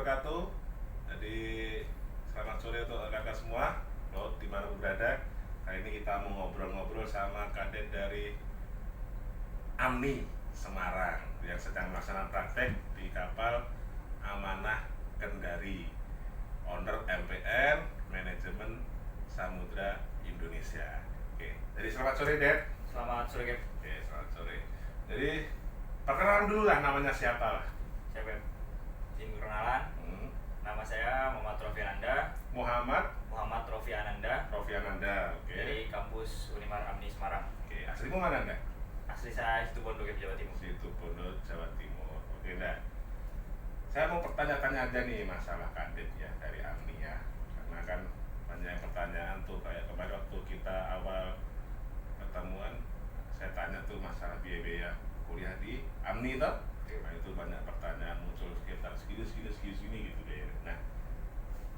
wabarakatuh. Jadi selamat sore untuk kakak semua, Laut dimana berada. Kali ini kita mau ngobrol-ngobrol sama kadet dari AMNI Semarang yang sedang melaksanakan praktek di kapal Amanah Kendari, owner MPR Manajemen Samudra Indonesia. Oke, jadi selamat sore, Ded. Selamat sore, Cap. Oke, selamat sore. Jadi perkenalan dulu lah, namanya siapa lah. Saya Cap. Izin perkenalan. Nama saya Muhammad Rofi Ananda. Muhammad Rofi Ananda. Oke. Dari kampus Unimar AMNI Semarang. Oke, aslimu mana, Anda? Asli saya Situbondo, Jawa Timur. Situbondo, Jawa Timur. Oke, Anda. Saya mau bertanya-tanya aja nih masalah kadet ya dari AMNI ya. Karena kan banyak pertanyaan tuh, kayak kemarin waktu kita awal pertemuan, saya tanya tuh masalah biaya kuliah di AMNI toh. Nah, itu banyak pertanyaan muncul sekitar segini gitu deh. Nah,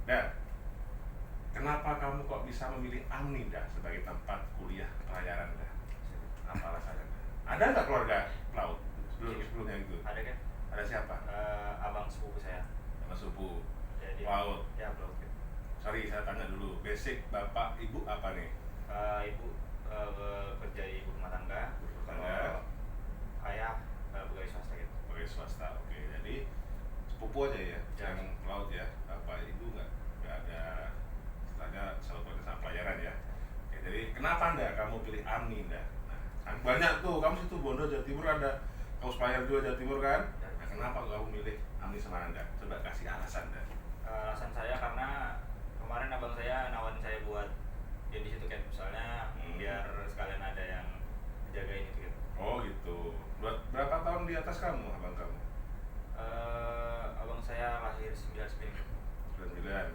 Dan, kenapa kamu kok bisa memilih AMNI dah sebagai tempat kuliah pelayaran dah? Apa alasannya? Ada nggak keluarga pelaut sebelumnya itu? Ada, Cap. Ada siapa? Abang sepupu saya. Sama subuh. Jadi, Pelaut. Ya, pelaut, Cap. Sorry, saya tanya dulu. Basic bapak ibu apa nih? Ibu bekerja di ibu rumah tangga. Ayah pegawai swasta, gitu. Pegawai swasta. Oke, jadi sepupu aja ya, Ya. yang pelaut ya. Bapak ibu nggak ada istilahnya selalu sama pelayaran ya. Oke, jadi kenapa kamu pilih AMNI Nah, kan banyak tuh, kamu situ Bondo Jawa Timur ada kampus pelayaran juga Jawa Timur kan? Ya. Nah, kenapa kamu milih AMNI Semarang Coba kasih alasan Alasan saya karena kemarin abang saya nawarin saya buat jadi situ, Cap. Soalnya biar sekalian ada yang jagain itu, Cap. Oh gitu. Berapa tahun di atas kamu, abang kamu? Abang saya lahir 99. 99.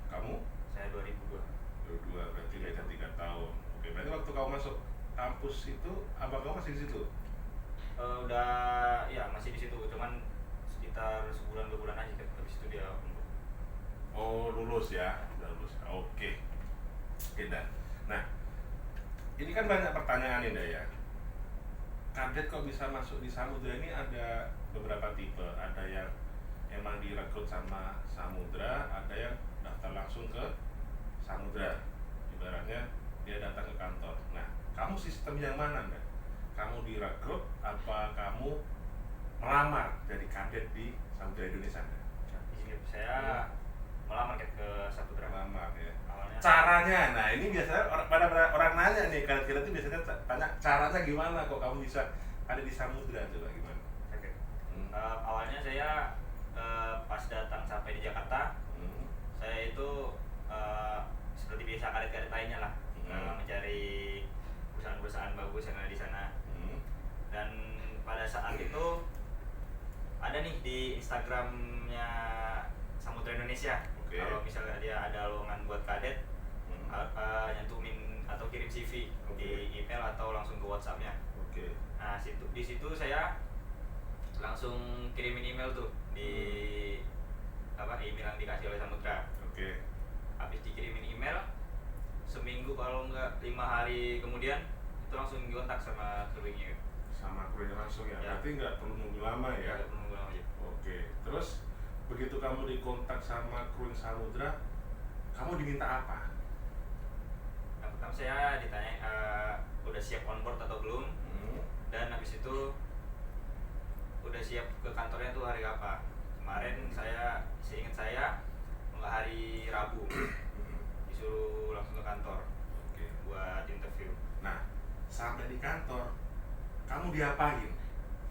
Kamu? Saya 2002. 22, berarti beda 3 tahun. Oke, berarti waktu kamu masuk kampus itu, abang kamu masih di situ? Udah, ya masih di situ, cuman sekitar sebulan 2 bulan aja, Cap. Habis itu dia mundur. Oh, lulus ya? Udah lulus. Oke. Indah. Nah, ini kan banyak pertanyaan Indah ya. Kadet kok bisa masuk di Samudra ini ada beberapa tipe. Ada yang emang direkrut sama Samudra, ada yang daftar langsung ke Samudra. Ibaratnya dia datang ke kantor. Nah, kamu sistem yang mana Anda? Kamu direkrut apa kamu melamar jadi kadet di Samudra Indonesia Anda? Di sini saya melamar, Cap, ke Saputra. Melamar ya. Awalnya Caranya, nah ini biasanya orang nanya nih, kadet itu biasanya tanya caranya gimana kok kamu bisa ada di Samudra, coba gimana? Oke. Awalnya saya pas datang sampai di Jakarta, saya itu seperti biasa kadet-kadet lainnya lah, mencari perusahaan-perusahaan bagus yang ada di sana. Dan pada saat itu ada nih di Instagramnya Samudra Indonesia. Oke. Kalau misalnya dia ada lowongan buat kadet, nyantumin atau kirim CV di email atau langsung ke WhatsApp-nya. Oke. Nah, di situ saya langsung kirimin email tuh di email yang dikasih oleh Samudra. Oke. Habis dikirimin email, seminggu kalau nggak 5 hari kemudian itu langsung dikontak sama krunya. Sama krunya langsung ya? Ya. Berarti nggak perlu nunggu lama ya? Nggak perlu nunggu lama aja. Oke. Terus begitu kamu dikontak sama kru Samudra, kamu diminta apa? Yang pertama saya ditanya udah siap on board atau belum, dan habis itu udah siap ke kantornya tuh hari apa. Kemarin seingat saya nggak hari Rabu disuruh langsung ke kantor. Oke. Buat interview. Nah, sampai di kantor, kamu diapain?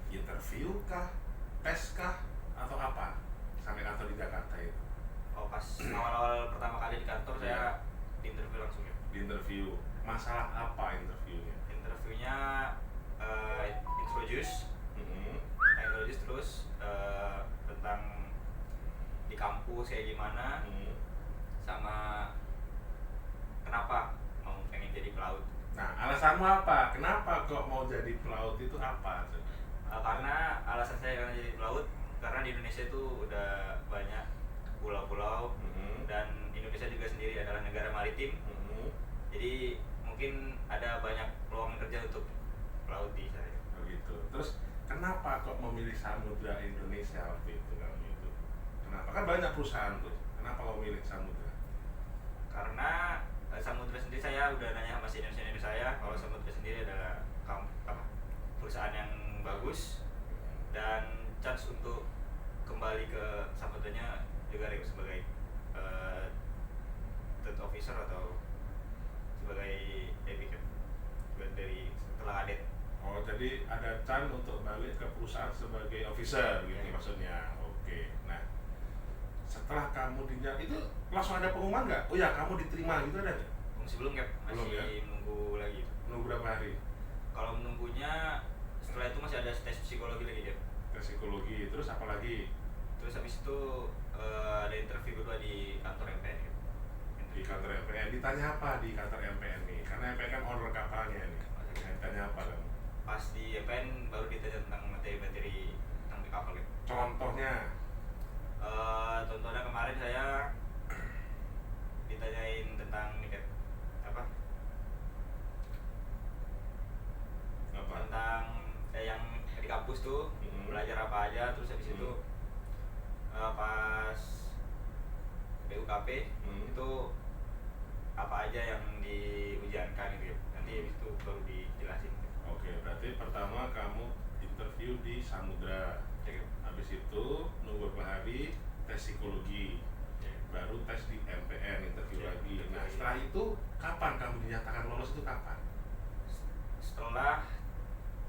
Interview kah? Tes kah? Atau apa? Sampai kantor di Jakarta itu? Oh, pas awal-awal pertama kali di kantor saya di interview langsung, ya. Di interview, masalah apa interviewnya? Interviewnya introduce terus tentang di kampus kayak gimana, sama kenapa mau pengen jadi pelaut. Nah, alasanmu apa? Kenapa kok mau jadi pelaut itu apa? Karena alasan saya karena jadi pelaut, karena di Indonesia itu udah banyak pulau-pulau, dan Indonesia juga sendiri adalah negara maritim. Jadi mungkin ada banyak peluang kerja untuk pelaut di sana. Begitu. Terus kenapa kok memilih Samudra Indonesia waktu itu kamu itu? Kenapa kan banyak perusahaan tuh. Kenapa kau milih Samudra? Karena Samudra sendiri saya udah nanya sama senior saya kalau Samudra sendiri adalah perusahaan yang bagus dan chance untuk kembali ke Samudranya juga sebagai third officer atau sebagai DP dari setelah adet. Oh, jadi ada chance untuk balik ke perusahaan sebagai officer gitu Ya. maksudnya. Oke. Nah, setelah kamu dinyatakan itu langsung ada pengumuman nggak? Oh ya, kamu diterima gitu ada nggak? Masih belum Cap, Belum, masih ya? nunggu lagi. Nunggu berapa hari? Kalau menunggunya setelah itu masih ada tes psikologi lagi Cap. Tes psikologi, terus apa lagi? Terus habis itu ada interview kedua di kantor MPN Cap. Di kantor MPN. Ditanya apa di kantor MPN nih? Karena MPN kan owner kapalnya nih. Ditanya apa kamu? Pas di MPN baru ditanya tentang materi-materi tentang di kapal Cap. Contohnya? Contohnya kemarin saya ditanyain tentang ini Cap, apa? Tentang yang di kampus tuh belajar apa aja, terus habis itu pas BUKP itu apa aja yang diujiankan gitu ya. Nanti habis itu baru dijelasin. Oke, berarti pertama kamu interview di Samudra. Ya, Habis itu nunggu beberapa hari tes psikologi. Baru tes di MPN, interview Ya, lagi. interview Nah, lagi. setelah itu kapan kamu dinyatakan lolos itu kapan? Setelah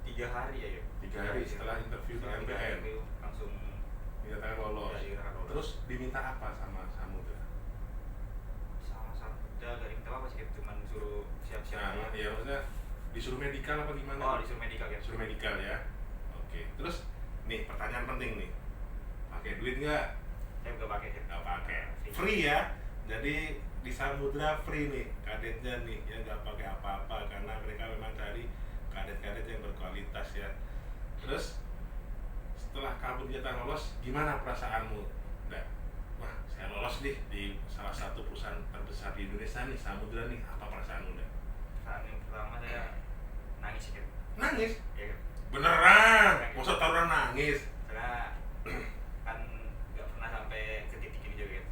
3 hari ya. 3 hari setelah interview di Setelah 3 MPN. hari itu langsung Dinyatakan lolos. Ya, dinyatakan lolos. Terus diminta apa sama Samudra? sama gak diminta apa sih, cuman suruh siap-siap. Nah, ya maksudnya disuruh medikal apa gimana? Oh, disuruh medikal ya. Disuruh medikal ya. Oke. Terus nih pertanyaan penting nih. Pakai duit nggak? Saya nggak pakai Cap. Nggak pakai. Free ya. Jadi di Samudra free nih kadetnya nih, ya nggak pakai apa-apa karena mereka memang cari kadet-kadet yang berkualitas ya. Terus setelah kamu dinyatakan lolos, gimana perasaanmu? Nggak, wah saya lolos nih di salah satu perusahaan terbesar di Indonesia nih, Samudra nih, apa perasaanmu? Nggak? Saat yang pertama saya nangis sih Cap. Nangis? Ya Cap. Beneran? Masa taruhan nangis? Karena kan nggak pernah sampai ke titik ini juga Cap.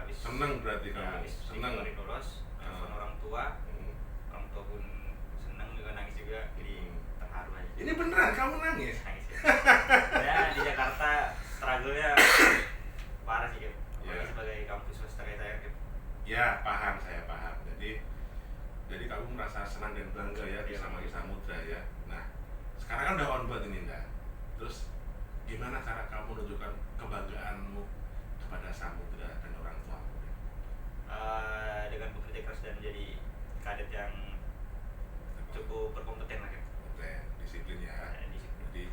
Habis Seneng berarti ya, kamu? habis Seneng? dikeluarin lolos, telepon orang tua pun seneng juga, nangis juga, jadi terharu aja. Ini beneran kamu nangis? Nangis ya. Ya di Jakarta struggle-nya parah sih Cap. Ya. Apalagi sebagai kampus swasta kayak saya Cap. Ya paham, saya paham. Jadi kamu merasa senang dan bangga ya bisa sama Samudra ya. Nah sekarang kan udah on board ini Nda. Terus gimana cara kamu menunjukkan kebanggaanmu kepada Samudra dan orang tuamu? Dengan bekerja keras dan menjadi kadet yang cukup berkompeten lah Cap. Oke, disiplin ya. Disiplin. Jadi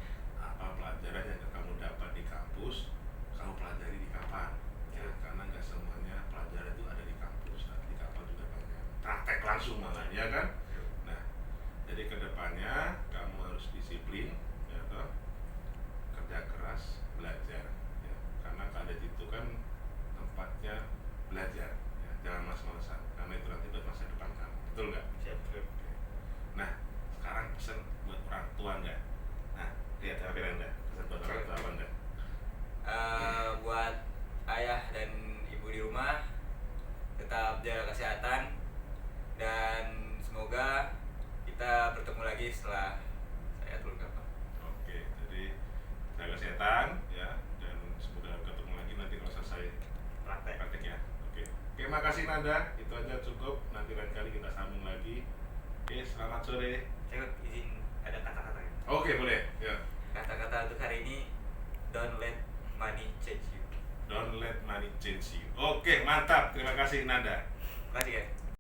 apa pelajaran yang kamu dapat di kampus, kamu pelajari di kapal. Ya, karena nggak semuanya pelajaran itu ada di kampus, tapi di kapal juga banyak. Praktek langsung malah, ya kan? Nah, jadi kedepannya kamu harus disiplin, ya toh? Kerja keras, belajar. Ya. Karena kadet itu kan tempatnya belajar. Ya. Jangan malas-malasan, karena itu nanti buat masa depan kamu. Betul nggak? Siap Cap. Nah, sekarang pesan buat orang tua Anda. Nah, lihat HP Anda. Pesan buat orang tua Anda. Buat ayah dan ibu di rumah, tetap jaga kesehatan dan semoga kita bertemu lagi setelah saya turun kapal. Oke, jadi jaga kesehatan ya, dan semoga ketemu lagi nanti kalau selesai praktek ya. Oke, terima kasih Nanda. Itu aja cukup. Nanti lain kali kita sambung lagi. Oke, selamat sore. Saya izin ada kata-kata ya. Oke, boleh. Ya. Kata-kata untuk hari ini, don't let money change you. Don't let money change you. Oke, mantap. Terima kasih Nanda. Terima kasih ya.